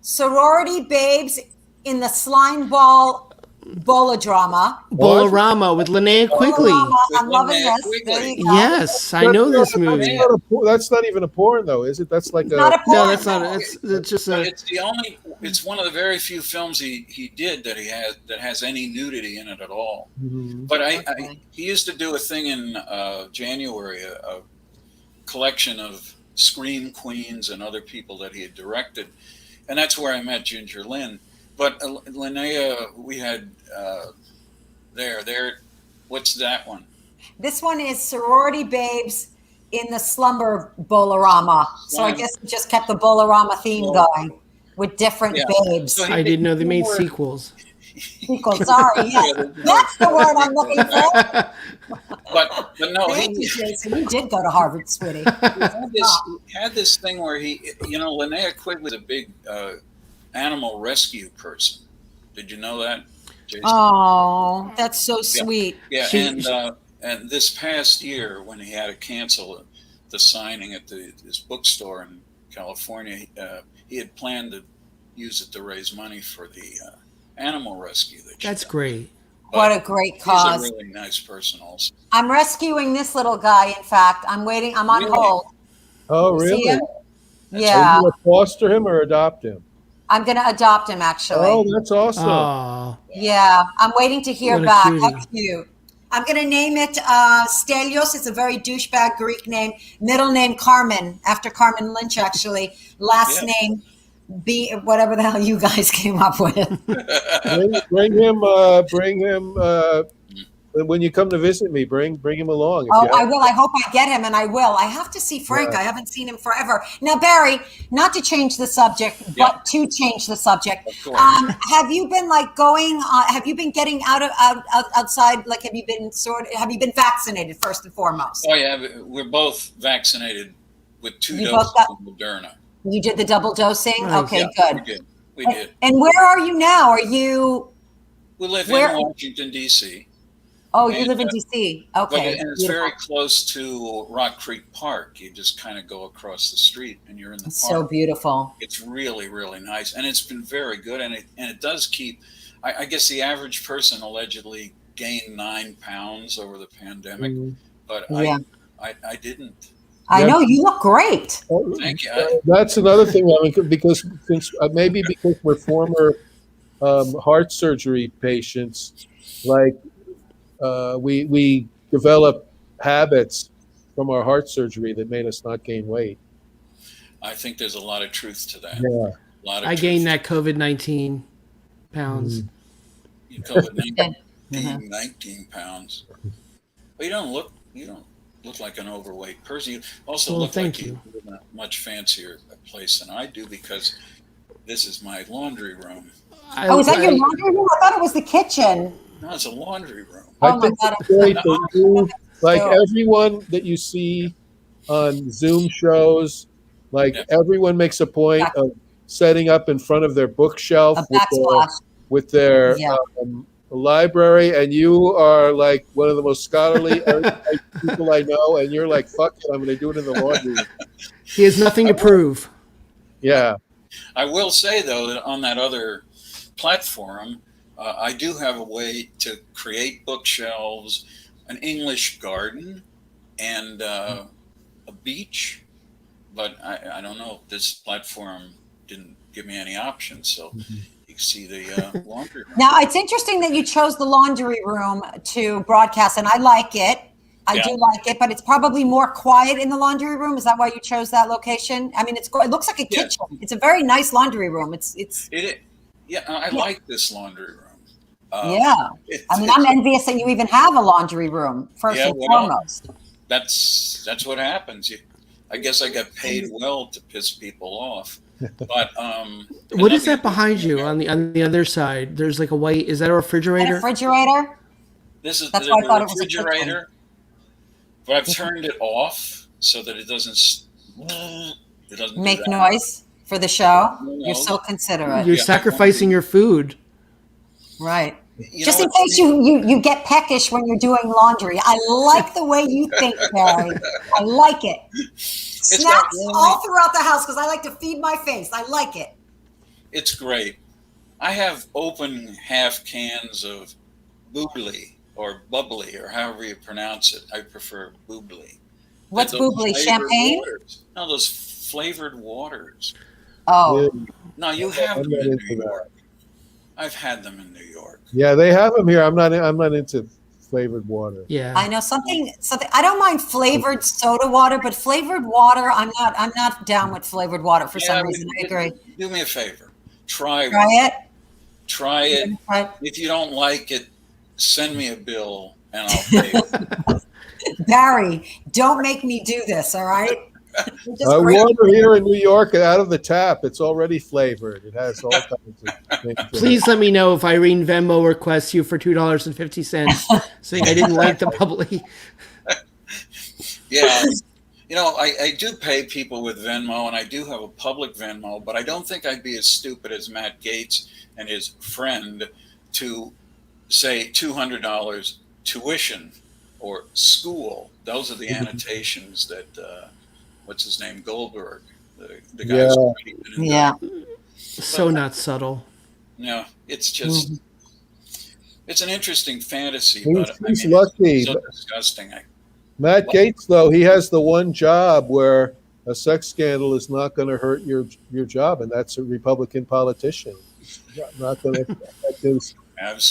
Sorority Babes in the Slime Ball Bolodrama. Bolorama with Linnea Quigley. Bolorama, I'm With loving Linnea this. Quigley. There you go. Yes, I know this movie. That's not even a porn, though, is it? That's like Not a porn. No, that's not. It's just But a. it's one of the very few films he did that has any nudity in it at all. Mhm. But he used to do a thing in January, a collection of scream queens and other people that he had directed, and that's where I met Ginger Lynn. But Linnea, we had there. What's that one? This one is Sorority Babes in the Slumber Bolorama. So I guess we just kept the Bolorama theme going with different babes. So I didn't know they made sequels. Sequel, sorry. Yeah. That's the word I'm looking for. But no, Thank you, Jason. You did go to Harvard, sweetie. he had this thing where Linnea Quigley was a big animal rescue person. Did you know that, Jason? Oh, that's so sweet. Yeah, and this past year when he had to cancel the signing at his bookstore in California, he had planned to use it to raise money for the animal rescue. That's great. What a great cause. He's a really nice person also. I'm rescuing this little guy, in fact. I'm waiting. I'm on Really? hold. Oh, See really? him? Are Yeah. you going to foster him or adopt him? I'm going to adopt him, actually. Oh, that's awesome. Oh, Yeah, I'm waiting to hear What a back. cutie. How cute. I'm going to name it Stelios. It's a very douchebag Greek name. Middle name Carmen, after Carmen Lynch, actually. Last name B, whatever the hell you guys came up with. Bring him. When you come to visit me, bring him along. Oh, I will. I hope I get him, and I will. I have to see Frank. Yeah. I haven't seen him forever. Now, Barry, not to change the subject, but to change the subject. Of course. Have you been have you been getting outside? Like, have you been vaccinated first and foremost? Oh yeah, we're both vaccinated with 2 You doses both of Moderna. You did the double dosing? Nice. Okay, Yeah, good. We did. And where are you now? Are you? We live Where- in Washington D.C. Oh, you live in DC. Okay, and it's very close to Rock Creek Park. You just kind of go across the street and you're in the It's park. so beautiful. It's really, really nice, and it's been very good. And it does keep. I guess the average person allegedly gained 9 pounds over the pandemic, but Yeah. I didn't. I know you look great. Thank you. That's another thing. I mean, because maybe because we're former heart surgery patients, like we develop habits from our heart surgery that made us not gain weight. I think there's a lot of truth to that. Yeah. A lot of I truth. gained that COVID-19 pounds. You COVID-19 19 pounds. But you don't look like an overweight person. You also Well, look thank like you live in a much fancier place than I do, because this is my laundry room. Oh, is that your laundry room? I thought it was the kitchen. No, it's a laundry room. I Oh my think God, it's great that you, like So- everyone that you see on Zoom shows, like Yeah. everyone makes a point of setting up in front of their bookshelf A backsplash. with their Yeah. library, and you are like one of the most scholarly erudite people I know, and you're like, fuck it, I'm going to do it in the laundry room. He has nothing to prove. Yeah. I will say, though, that on that other platform, I do have a way to create bookshelves, an English garden, and a beach. But I don't know. This platform didn't give me any options, so you can see the laundry room. Now, it's interesting that you chose the laundry room to broadcast, and I like it. I do like it, but it's probably more quiet in the laundry room. Is that why you chose that location? I mean, it looks like a kitchen. It's a very nice laundry room. I like this laundry room. I mean, I'm envious that you even have a laundry room, first and foremost. That's what happens. I guess I got paid well to piss people off. But what is that behind you on the other side? There's like a white. Is that a refrigerator? A refrigerator. This is That's the why I thought it was a refrigerator. But I've turned it off so that it doesn't Make noise for the show. You're so considerate. You're sacrificing your food. Right. Just in case you get peckish when you're doing laundry. I like the way you think, Barry. I like it. Snacks all throughout the house because I like to feed my face. I like it. It's great. I have open half cans of boobly or bubbly or however you pronounce it. I prefer boobly. What's boobly? Champagne? Waters. No, those flavored waters. Oh. No, you have them in New York. I've had them in New York. Yeah, they have them here. I'm not into flavored water. Yeah. I know something. I don't mind flavored soda water, but flavored water, I'm not down with flavored water for some reason. I agree. Do me a favor. Try it. Try it. If you don't like it, send me a bill and I'll pay it. Barry, don't make me do this, all right? Water here in New York, out of the tap, it's already flavored. It has all kinds of things. Please let me know if Irene Venmo requests you for $2.50, saying I didn't like the bubbly. Yeah. You know, I do pay people with Venmo, and I do have a public Venmo, but I don't think I'd be as stupid as Matt Gaetz and his friend to say $200 tuition or school. Those are the annotations that, what's his name, Goldberg, the guy. So not subtle. No, it's just, it's an interesting fantasy, He's but lucky. it's so disgusting. Matt Gaetz, though, he has the one job where a sex scandal is not going to hurt your job, and that's a Republican politician. Not going to affect his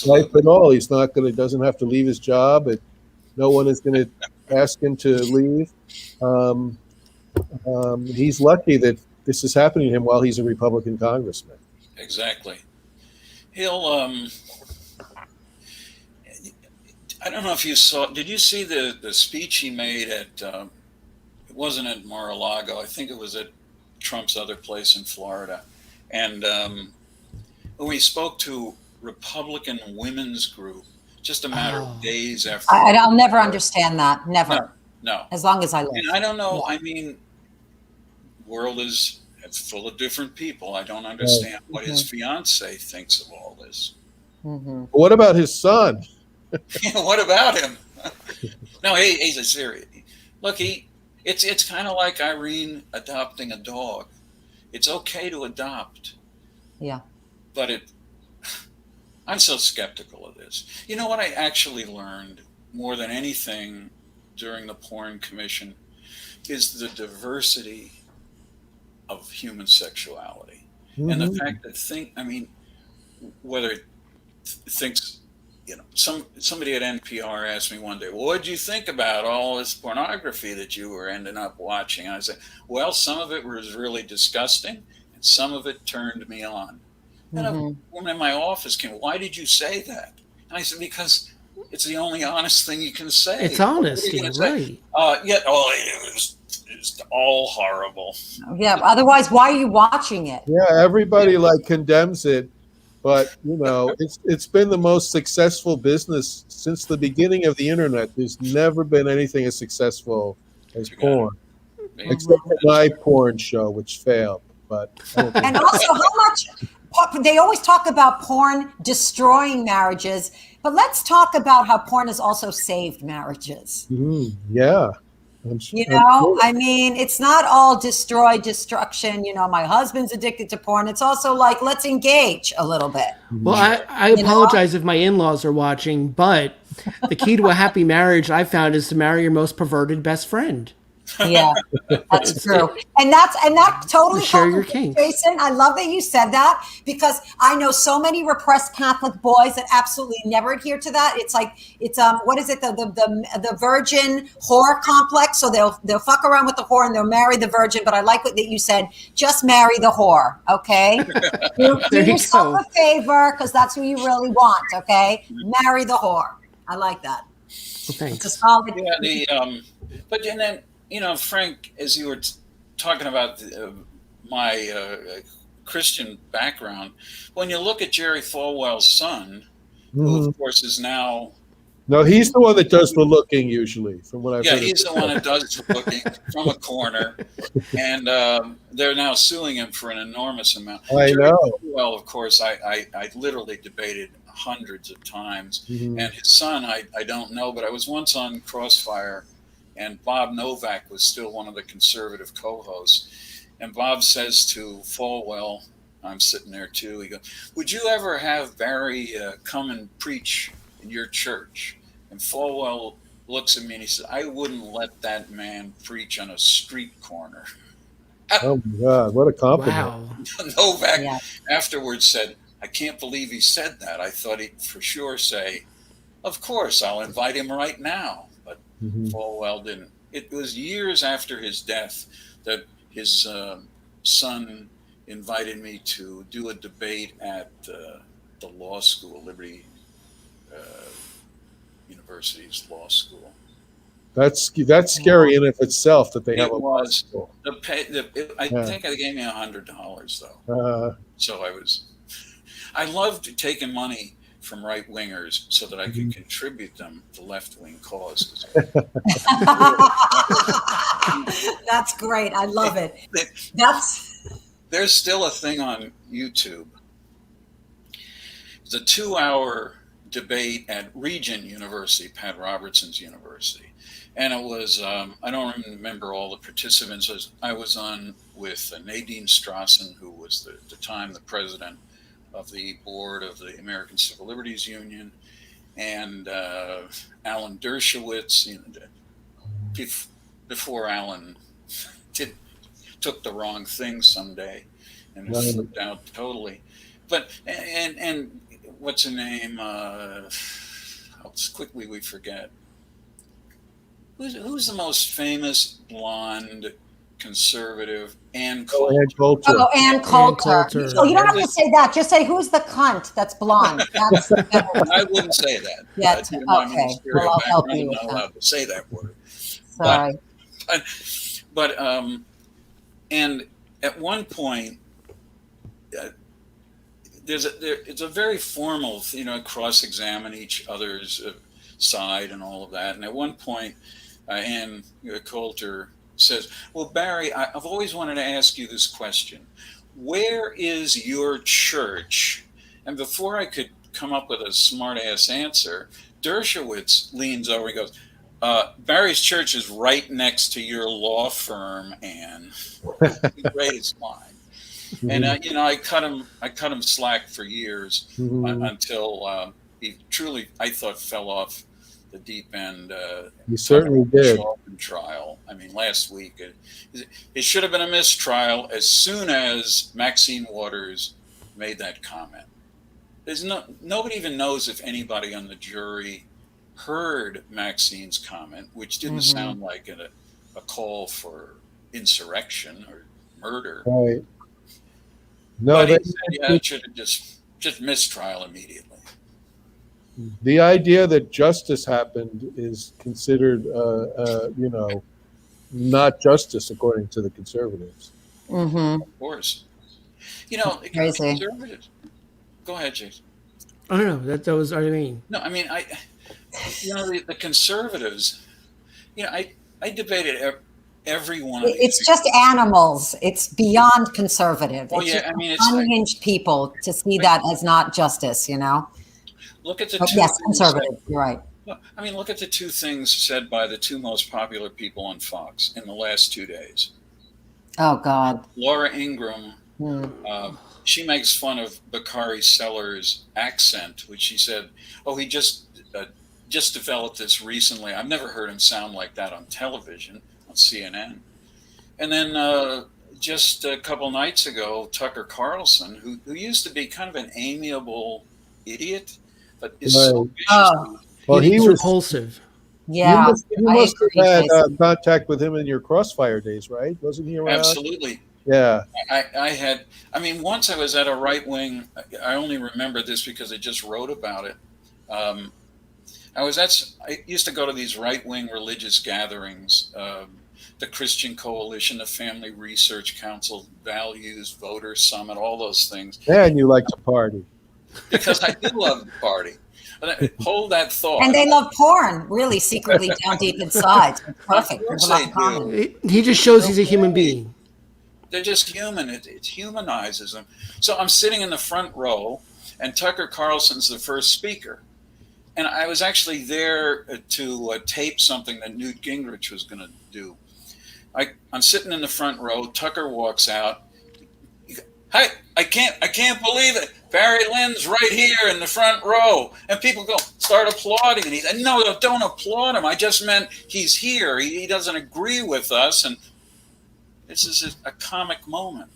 life at all. He's not going to, doesn't have to leave his job. No one is going to ask him to leave. He's lucky that this is happening to him while he's a Republican congressman. Exactly. He'll, I don't know if you saw, did you see the speech he made at, it wasn't at Mar-a-Lago, I think it was at Trump's other place in Florida. And when he spoke to Republican women's group, just a matter of days after. I'll never understand that. Never. No. As long as I live. And I don't know. I mean, world is full of different people. I don't understand what his fiance thinks of all this. What about his son? What about him? No, he's a serious. Look, it's kind of like Irene adopting a dog. It's okay to adopt. Yeah. But I'm so skeptical of this. You know what I actually learned more than anything during the Porn Commission is the diversity of human sexuality. And the fact that whether it thinks, you know, somebody at NPR asked me one day, well, what did you think about all this pornography that you were ending up watching? And I said, well, some of it was really disgusting and some of it turned me on. And a woman in my office came, why did you say that? And I said, because it's the only honest thing you can say. It's honesty, right? It was all horrible. Yeah, otherwise, why are you watching it? Yeah, everybody condemns it. But it's been the most successful business since the beginning of the internet. There's never been anything as successful as porn, except for my porn show, which failed. But and also, how much they always talk about porn destroying marriages, but let's talk about how porn has also saved marriages. Yeah. I mean, it's not all destruction. My husband's addicted to porn. It's also like, let's engage a little bit. Well, I apologize if my in-laws are watching, but the key to a happy marriage I found is to marry your most perverted best friend. Yeah, that's true. And that totally share your kinks. Jason, I love that you said that, because I know so many repressed Catholic boys that absolutely never adhere to that. It's like, what is it? The virgin whore complex. So they'll fuck around with the whore and they'll marry the virgin. But I like what that you said, just marry the whore. Okay. Do yourself a favor, because that's who you really want. Okay. Marry the whore. I like that. Well, thanks. It's a solid. Yeah, but then, Frank, as you were talking about my Christian background, when you look at Jerry Falwell's son, who of course is now... No, he's the one that does the looking usually, from what I've heard. Yeah, he's the one that does the looking from a corner, and they're now suing him for an enormous amount. I know. Well, of course, I literally debated hundreds of times, and his son, I don't know, but I was once on Crossfire, and Bob Novak was still one of the conservative co-hosts. And Bob says to Falwell, I'm sitting there too, he goes, would you ever have Barry come and preach in your church? And Falwell looks at me and he says, I wouldn't let that man preach on a street corner. Oh my God, what a compliment. Wow. Novak afterwards said, I can't believe he said that. I thought he'd for sure say, of course, I'll invite him right now. But Falwell didn't. It was years after his death that his son invited me to do a debate at the law school, Liberty University's law school. That's scary in of itself that they have a law school. I think they gave me $100 though. So I loved taking money from right wingers so that I could contribute them to left wing causes. That's great. I love it. There's still a thing on YouTube. It's a 2-hour debate at Regent University, Pat Robertson's university. And it was, I don't remember all the participants. I was on with Nadine Strassen, who was at the time the president of the board of the American Civil Liberties Union, and Alan Dershowitz, before Alan took the wrong thing someday and it flipped out totally. But and what's her name? Quickly we forget. Who's the most famous blonde conservative? Ann Coulter. Oh, Ann Coulter. Oh, you don't have to say that. Just say, who's the cunt that's blonde? I wouldn't say that. Yeah, okay. Well, I'll help you with I'm not allowed to say that word. Sorry. But and at one point, it's a very formal, cross-examine each other's side and all of that. And at one point, Ann Coulter says, well, Barry, I've always wanted to ask you this question. Where is your church? And before I could come up with a smart-ass answer, Dershowitz leans over and goes, Barry's church is right next to your law firm, Ann. Greatest line. And, I cut him slack for years until he truly, I thought, fell off the deep end. You certainly did. Trial. I mean, last week it should have been a mistrial as soon as Maxine Waters made that comment. There's nobody even knows if anybody on the jury heard Maxine's comment, which didn't sound like a call for insurrection or murder. Right. No, but he said, it should have just mistrial immediately. The idea that justice happened is considered, not justice according to the conservatives. Mm-hmm. Of course. Crazy. Go ahead, Jason. I don't know. That was what I mean. No, I mean, the conservatives, I debated every one of these. It's just animals. It's beyond conservative. Oh, It's yeah, just I mean, it's unhinged people to see that as not justice, Look at the But two yes, things conservative. You're right. look at the two things said by the two most popular people on Fox in the last 2 days. Oh, God. Laura Ingraham, she makes fun of Bakari Sellers' accent, which she said, "Oh, he just developed this recently. I've never heard him sound like that on television, on CNN." And then just a couple nights ago, Tucker Carlson, who used to be kind of an amiable idiot, but is so vicious. Oh. Well, he He's was repulsive. Yeah. You I must agree, have had Jason. contact with him in your Crossfire days, right? Wasn't he around? Absolutely. Yeah. Once I was at a right wing, I only remember this because I just wrote about it. I used to go to these right wing religious gatherings, the Christian Coalition, the Family Research Council, Values, Voter Summit, all those things. And you like to party. Because I do love the party. But hold that thought. And they love porn, really, secretly down deep inside. It's perfect. Of There's course a lot they in common. do. He just shows he's a human being. They're just human. It humanizes them. So I'm sitting in the front row, and Tucker Carlson's the first speaker. And I was actually there to tape something that Newt Gingrich was going to do. I'm sitting in the front row. Tucker walks out. Hey, I can't believe it. Barry Lynn's right here in the front row. And people start applauding. And he said, no, don't applaud him. I just meant he's here. He doesn't agree with us. And this is a comic moment.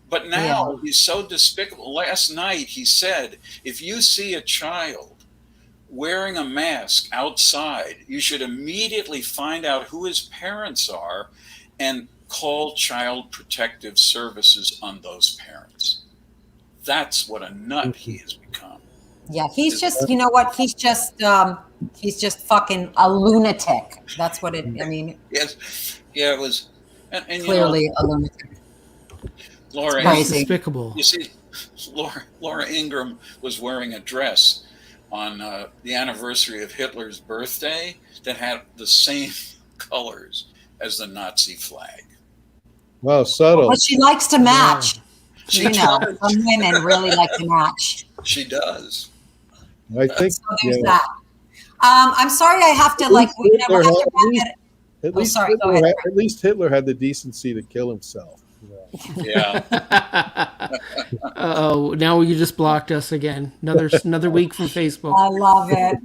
But now he's so despicable. Last night he said, if you see a child wearing a mask outside, you should immediately find out who his parents are and call Child Protective Services on those parents. That's what a nut he has become. Yeah, he's just, you know what? He's just fucking a lunatic. That's what Yes. Yeah, it was. And clearly a lunatic. Laura, crazy. Despicable. You see, Laura Ingraham was wearing a dress on the anniversary of Hitler's birthday that had the same colors as the Nazi flag. Wow, subtle. But she likes to match. She some does. women really like to match. She does. I think. So there's that. I'm sorry, I have to At least Hitler had the decency to kill himself. Yeah. Oh, now you just blocked us again. Another week from Facebook. I love it.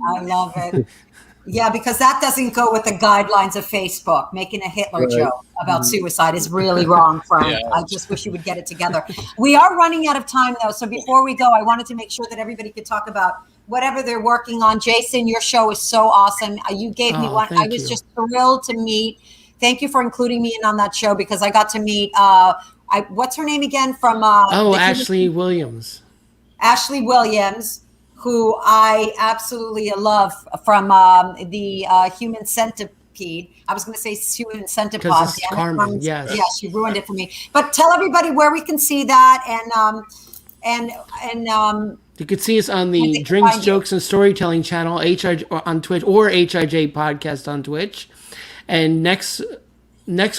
Yeah, because that doesn't go with the guidelines of Facebook. Making a Hitler joke about suicide is really wrong, Frank. Yeah. I just wish you would get it together. We are running out of time, though. So before we go, I wanted to make sure that everybody could talk about whatever they're working on. Jason, your show is so awesome. You gave me one. I was just thrilled to meet. Thank you for including me in on that show because I got to meet, what's her name again? From Ashley Williams. Ashley Williams, who I absolutely love from the Human Centipede. I was going to say Human Centipede. Because it's Carmen, yes. Yeah, she ruined it for me. But tell everybody where we can see that and you could see us on the Drinks, Jokes, and Storytelling channel, HI on Twitch, or HIJ Podcast on Twitch. And next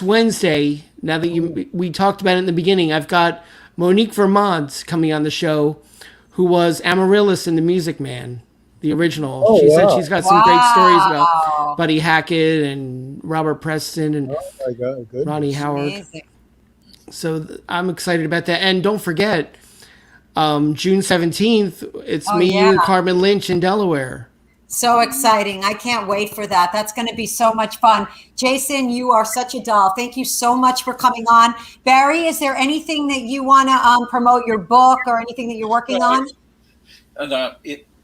Wednesday, now that we talked about it in the beginning, I've got Monique Vermont coming on the show, who was Amaryllis in The Music Man, the original. She said she's got some great stories about Buddy Hackett and Robert Preston and Ronnie Howard. Amazing. So I'm excited about that. And don't forget, June 17th, it's you and Carmen Lynch in Delaware. So exciting. I can't wait for that. That's going to be so much fun. Jason, you are such a doll. Thank you so much for coming on. Barry, is there anything that you want to promote, your book or anything that you're working on?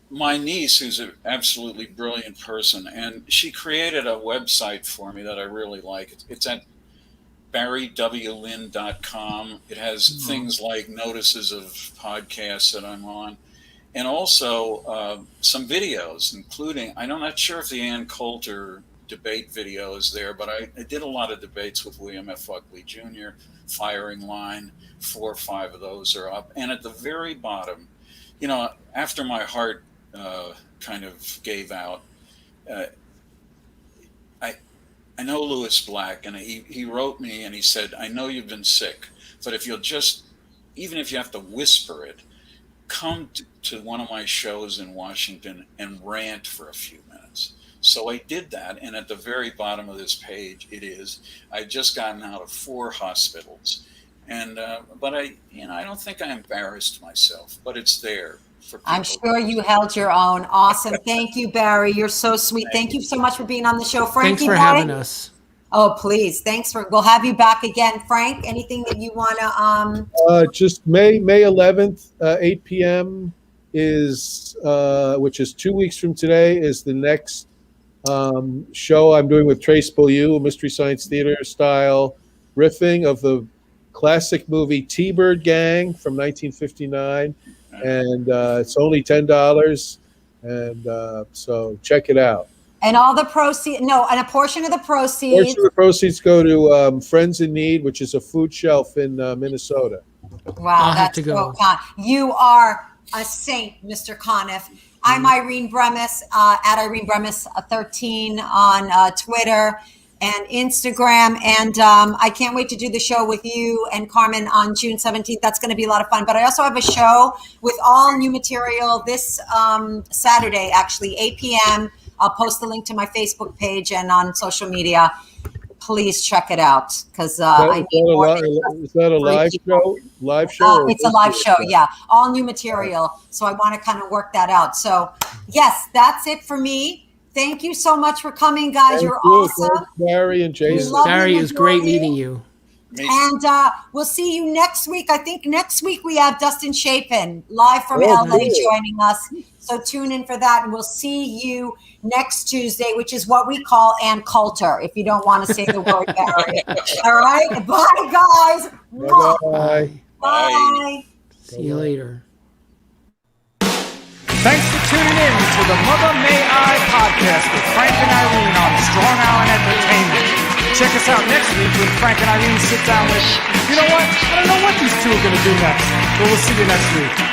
My niece, who's an absolutely brilliant person, and she created a website for me that I really like. It's at barrywlynn.com. It has things like notices of podcasts that I'm on. And also some videos, including, I'm not sure if the Ann Coulter debate video is there, but I did a lot of debates with William F. Buckley Jr., Firing Line, 4 or 5 of those are up. And at the very bottom, after my heart kind of gave out, I know Lewis Black, and he wrote me and he said, I know you've been sick, but if you'll just, even if you have to whisper it, come to one of my shows in Washington and rant for a few minutes. So I did that, and at the very bottom of this page, I'd just gotten out of 4 hospitals, and but I don't think I embarrassed myself, but it's there for people. I'm sure you held your own. Awesome. Thank you, Barry. You're so sweet. Thank you so much for being on the show, Frankie. Thanks for having us. Oh, please. We'll have you back again. Frank, anything that you want to, just May 11th, 8 p.m. is, which is 2 weeks from today, is the next show I'm doing with Trace Beaulieu, a Mystery Science Theater style riffing of the classic movie T-Bird Gang from 1959. And it's only $10. And so check it out. and all the proceeds, and a portion of the proceeds. Portion of the proceeds go to Friends in Need, which is a food shelf in Minnesota. Wow, that's so kind. You are a saint, Mr. Conniff. I'm Irene Bremis, at Irene Bremis 13 on Twitter and Instagram. And I can't wait to do the show with you and Carmen on June 17th. That's going to be a lot of fun. But I also have a show with all new material this Saturday, actually, 8 p.m. I'll post the link to my Facebook page and on social media. Please check it out because I need more. Is that a live show? Live show? It's a live show, yeah. All new material. So I want to kind of work that out. So yes, that's it for me. Thank you so much for coming, guys. You're awesome. Thanks, Barry and Jason. Barry, it was great meeting you. And we'll see you next week. I think next week we have Dustin Chapin live from LA joining us. So tune in for that. And we'll see you next Tuesday, which is what we call Ann Coulter, if you don't want to say the word Barry. All right. Bye, guys. Bye. Bye. See you later. Thanks for tuning in to the Mother May I podcast with Frank and Irene on Strong Island Entertainment. Check us out next week when Frank and Irene sit down with, you know what? I don't know what these two are going to do next, but we'll see you next week.